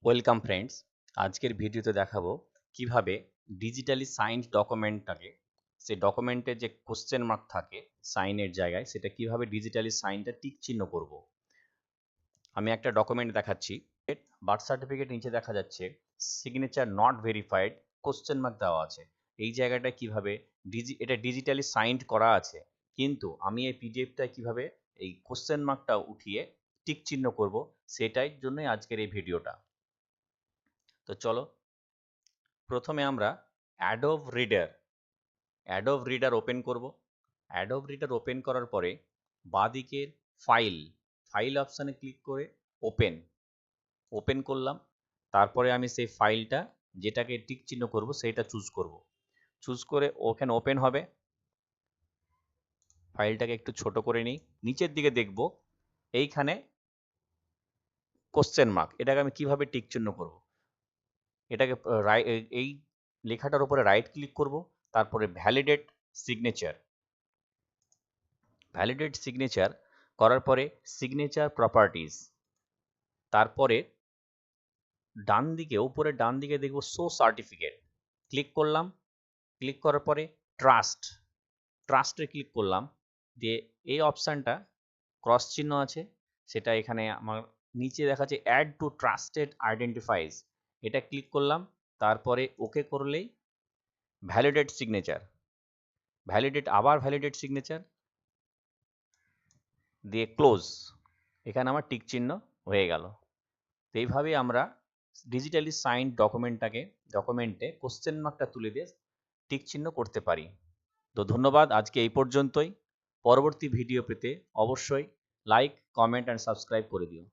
Welcome friends. আজকের ভিডিওতে দেখাবো কিভাবে ডিজিটালি সাইন্ড ডকুমেন্টটাকে সেই ডকুমেন্টে যে কোশ্চেন মার্ক থাকে সাইনের জায়গায় সেটা কিভাবে ডিজিটালি সাইনটা টিক চিহ্ন করব। আমি একটা ডকুমেন্ট দেখাচ্ছি। বার্থ সার্টিফিকেট নিচে দেখা যাচ্ছে signature not verified question mark দেওয়া আছে। এই জায়গাটা কিভাবে এটা ডিজিটালি সাইন্ড করা আছে, কিন্তু আমি এই পিডিএফটা কিভাবে এই কোশ্চেন মার্কটা উঠিয়ে টিক চিহ্ন করব সেটাই জন্যই আজকের এই ভিডিওটা। তো চলো প্রথমে আমরা অ্যাডোব রিডার ওপেন করব। অ্যাডোব রিডার ওপেন করার পরে বাঁদিকের ফাইল অপশানে ক্লিক করে ওপেন করলাম। তারপরে আমি সেই ফাইলটা যেটাকে টিক চিহ্ন করব সেইটা চুজ করে ওখানে ওপেন হবে। ফাইলটাকে একটু ছোট করে নিই, নিচের দিকে দেখব এইখানে কোশ্চেন মার্ক, এটাকে আমি কিভাবে টিক চিহ্ন করব। এটাকে এই লেখাটার উপরে রাইট ক্লিক করব, তারপরে ভ্যালিডেট সিগনেচার করার পরে সিগনেচার প্রপার্টিজ, তারপরে উপরের ডান দিকে দেখব শো সার্টিফিকেট, ক্লিক করলাম। ক্লিক করার পরে ট্রাস্টে ক্লিক করলাম, দিয়ে এই অপশানটা ক্রস চিহ্ন আছে সেটা এখানে আমার নিচে দেখাচ্ছে অ্যাড টু ট্রাস্টেড আইডেন্টিফাইজ, এটা ক্লিক করলাম। তারপরে ওকে করলেই ভ্যালিডেট সিগনেচার দিয়ে ক্লোজ, এখানে আমার টিক চিহ্ন হয়ে গেল। তো এইভাবেই আমরা ডিজিটালি সাইন্ড ডকুমেন্টে কোশ্চেন মার্কটা তুলে দিয়ে টিক চিহ্ন করতে পারি। তো ধন্যবাদ, আজকে এই পর্যন্তই। পরবর্তী ভিডিও পেতে অবশ্যই লাইক, কমেন্ট অ্যান্ড সাবস্ক্রাইব করে দিও।